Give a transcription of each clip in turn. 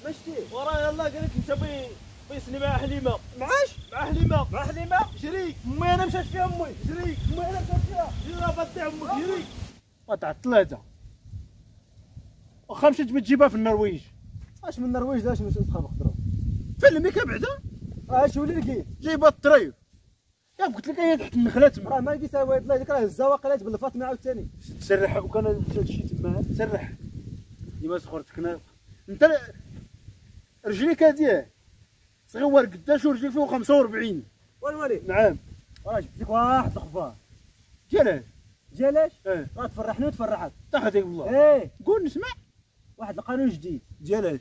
ماشي وراه يلاه قال لك انت بيسني مع حليمه. معاش مع حليمه. مع حليمه شريك. امي انا مشات فيها امي شريك. امي انا مشات فيها يلا بدي عمك شريك. قطع ثلاثة واخا مشيت بتجيبها في النرويج. اش من النرويج داش مش تخاف خضرا فيلمي بعدا اش ولي لقيت جايبها الطريف. يا قلت لك هي تحت النخله تما. راه ما لقيتها واحد الله يذكرها الزوا قلات بالفاطمه عاوتاني تسرح وكان هادشي تما تسرح ديما سخرتك انت رجليك هاديه صغير قداش ورجليك فيه 45. والوالي نعم راه جبت لك واحد الاخبار ديالاش ديالاش اه راه تفرحني وتفرحك تاخذك بالله. ايه قول نسمع. واحد القانون جديد ديالاش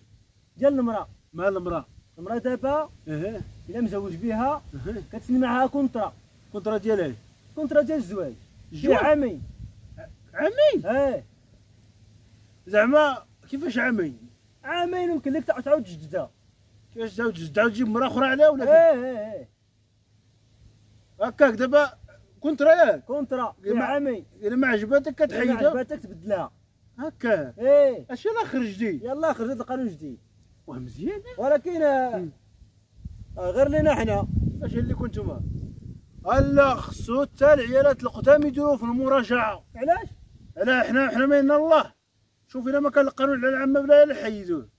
ديال المراه مال المراه. المراه دابا اها الا مزوج بها اها كتسني معها كونترا ديالاش كونترا ديال الزواج شي الزواج؟ عامين عامين ايه زعما كيفاش عامين؟ عامين يمكن لك تعاود تجددها كيفاش تعاود تجيب مرا اخرى عليها ولا ايه هكاك دابا كونترا ياك كونترا في مع- عامين الا ما عجباتك إلا كتحيدها عجباتك تبدلها هكا. ايه اش يلاه خرج جديد يلا خرجت القانون جديد واه مزيان. ولكن غير لينا حنا اش اللي كنتوما هلا خصو حتى العيالات القدام يديروا في المراجعه. علاش علاه حنا مايلنا الله. شوف الا ما كان القانون على العامه بلا يلا حيدوه.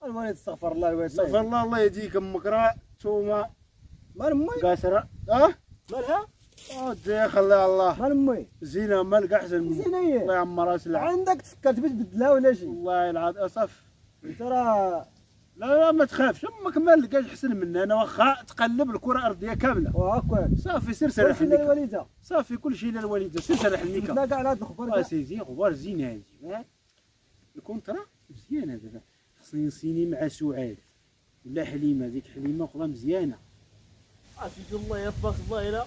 الوالد استغفر الله الوالد استغفر الله الله يهديك امك راه نتوما مال امي قاصره مالها ودي خليها الله. مال امي زينه مالك احسن مني. زينه هي الله يعمرها سلعه. عندك تفكر تبي تبدلها ولا شي والله العظيم صافي. انت راه لا ما تخافش امك ما لقاش احسن مني انا واخا تقلب الكره الارضيه كامله. وهكاك صافي سير سرح كلشي لك. للوالده صافي كلشي للوالده سير سرح لك. لا كاع على هاد الخبر سيدي غبار زين هادي. الكونترا مزيانه دابا خصني نسيني مع سعاد ولا حليمه. ديك حليمه اخرى مزيانه. سيدي الله يطبخ الله الا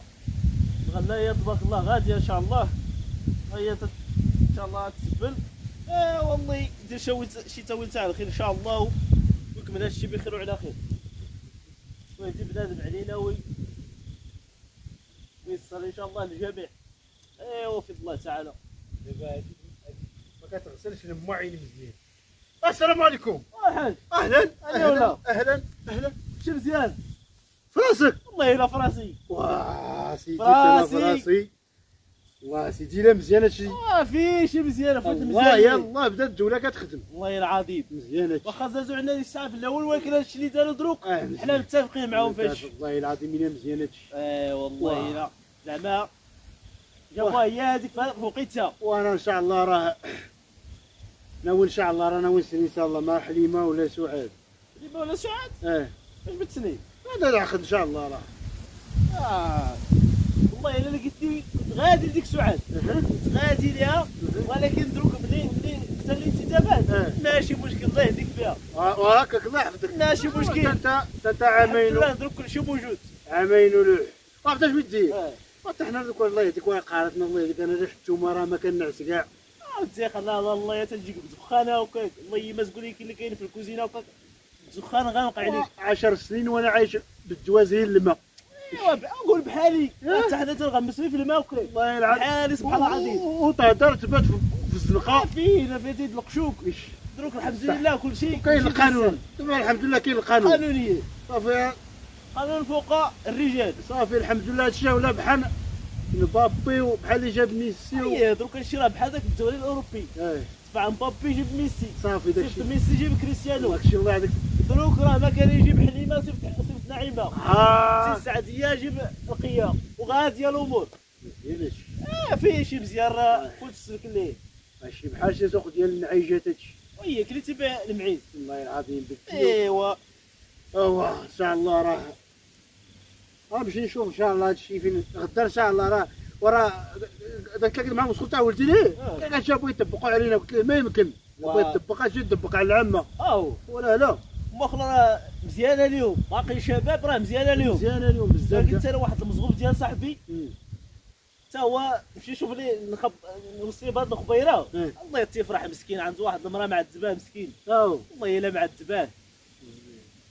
غلا يطبخ الله غاديه ان شاء الله. هي ان شاء الله تسبل. والله دير شي تاويل تاع الخير ان شاء الله ويكمل هادشي بخير وعلى خير. ويهدي بنادم علينا ويسر ان شاء الله للجميع. وفي الله تعالى. دابا هادي ما كتغسلش المواعين مزيان. السلام عليكم. حاج اهلا ولا. اهلا شي مزيان فراسك. والله الا فراسي. واه سيدي فراسي. فراسي. واه سيدي لا مزيان هادشي. في شي مزيان فوت والله مزيان. يلاه بدات الدوله كتخدم. والله العظيم مزيان هادشي. واخا زادوا عندنا الساعه في الاول ولكن هادشي اللي داروا دروك مزيان. حنا متفقين معاهم فاش. والله العظيم الا مزيان هادشي. والله الا زعما جابوها هي هذيك فوقيتها. وانا ان شاء الله راه ناوي ان شاء الله راه ناوي نسني ان شاء الله مع حليمه ولا سعاد. ديما ولا سعاد فاش بتسني. هذا العقد ان شاء الله راه. والله الا لقيتني كنت غادي لديك سعاد كنت غادي ليها ولكن دروك منين قلت الانتدابات ماشي مشكل الله يهديك فيها. وهكاك الله يحفظك. ماشي مشكل. انت عامين دروك كلشي موجود. عامين ولوح. ما عرفتش بدير. حتى حنا دوك الله يهديك واه قارتنا الله يهديك انا ريحه الثومه راه ما كنعس كاع. ودي خليها الله يا تنجيك بدخانه وكاك الله ما تقول لي اللي كاين في الكوزينه وكاك الدخان غنوقع عليك. 10 سنين وانا عايش بالدوازين الماء. نقول بحالي حتى حنا تنغمس في الماء وكاك والله العظيم بحالي سبحان الله العظيم. وتهدر تبات في الزنقه. فينا في يد القشوك دروك الحمد لله كل شيء كاين القانون دابا الحمد لله كاين القانون. قانونيه صافي قانون فوق الرجال. صافي الحمد لله هادشي ولا بحال مبابي وبحال اللي جاب ميسي دروك هادشي راه بحال داك الدوري الاوروبي دفع مبابي جيب ميسي صافي داكشي. صيفط ميسي جيب كريستيانو. داكشي الله يعطيك. دروك راه ما كان يجيب حليمه صيفط نعيمه. سي السعديه جيب رقيه وغاديه الامور. مزيان هادشي. فيه شي مزيان راه كلشي تسلك ليه. ماشي بحال شي سوق ديال النعيجات هادشي. وهي كلي تبيع المعيز. والله العظيم ايوا ان شاء الله راه نمشي نشوف ان شاء الله هادشي فين غدا ان شاء الله وراه داك تلاقيت معاهم مسخوط تاع ولدي ليه كاع جابوا يطبقوا علينا قلت له ما يمكن بغا يطبق اجي يطبق على العامه ولا لا. مخلا راه مزيانه اليوم باقي شباب راه مزيانه اليوم. مزيانه اليوم بزاف. قلت انا واحد المزغوب ديال صاحبي حتى هو مشى يشوف لي نوصي بهاد الخبيره. الله يتفرح مسكين عنده واحد المراه معذباه مسكين. والله الا معذباه.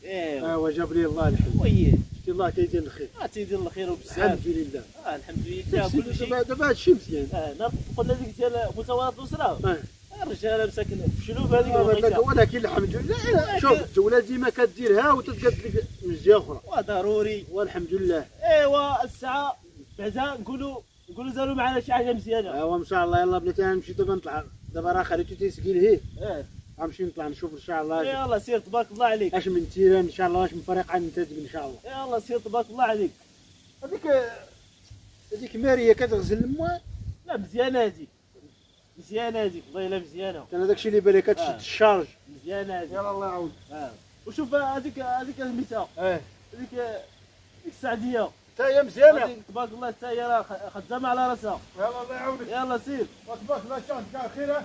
ايوا جاب لي الله الحمد. وياه شتي الله كيدير الخير. تيدير الخير وبزاف الحمد لله. الحمد لله كل شيء. دابا هادشي مزيان. نقول لك ديال متوارث الاسره الرجاله مساكن فشلوا في هذيك الوقيته. ولكن الحمد لله شوف الجوله ديما كديرها وتتقاد لك من جهه اخرى وضروري والحمد لله. ايوا الساعه بعدا نقولوا زالوا معنا شي حاجه مزيانه. ايوا ان شاء الله. يلا بلاتي غنمشي دابا نطلع دابا راه خليتو تيسكيل هيه. غنمشي نطلع نشوف ان شاء الله. يلا سير تبارك الله عليك. اش من تيران ان شاء الله، واش من فريق غننتج ان شاء الله. يلا سير تبارك الله عليك. هذيك ماريه كتغسل الماء. لا مزيانه هذيك، مزيانه هذيك والله الا مزيانه. كان هذاك الشيء اللي بالك كتشد الشارج. مزيانه هذيك. يلا الله يعاون. وشوف هذيك الميته هذيك السعديه حتى هي مزيانه. هذيك تبارك الله حتى هي راه خدامه على راسها. يلا الله يعاونك. يلا سير. تبارك الله كاع خير.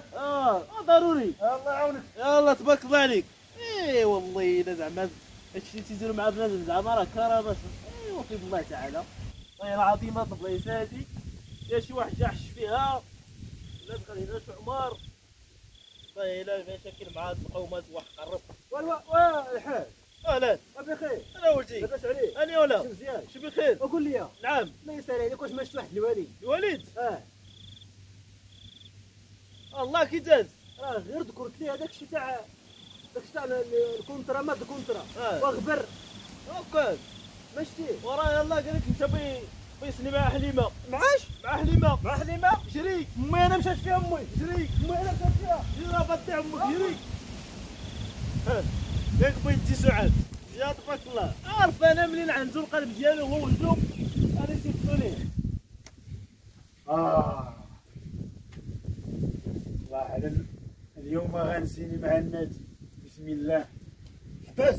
ضروري. الله يعاونك. يلا تبارك الله عليك. اي والله الا زعما هادشي اللي تيديروا مع بنادم زعما راه كرامه. ايوا في الله تعالى. والله العظيم هاد البلايص هادي يا شي واحد جا حش فيها ولا دخل هنا شي عمر والله الا مشاكل مع هاد القومات واحد قرب. الحاج لا بخير. انا ولدي لاباس عليك؟ اني ولا مزيان. شي بخير. وقول لي نعم الله يسهل عليك، واش ما شفت واحد الوالد؟ الوليد الله كي داز. غير ذكرت لي هذاك الشيء تاع الكونترا، ما الكونترا آه. وغبر هاكا ما شتيه. وراه يلاه قال لك انت بيسني مع حليمه. معاش مع حليمه حليمه شريك. امي انا مشات فيها امي شريك امي انا مشات فيها. جرى بدي عمك شريك. ياك بغيتي سعاد يا تبارك الله. عارف انا منين عنده القلب ديالو هو ولدو انا سيفتو ليه. الله اعلم. اليوم غنسيني مع النادي. بسم الله. بس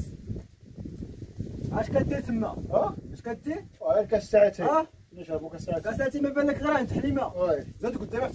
اش كدير تما؟ اش كدير؟ كاس ساعتين. اه نشربوا كاس ساعتين. كاساتي ما بان لك غير عند حليمه. وي زاد قدامك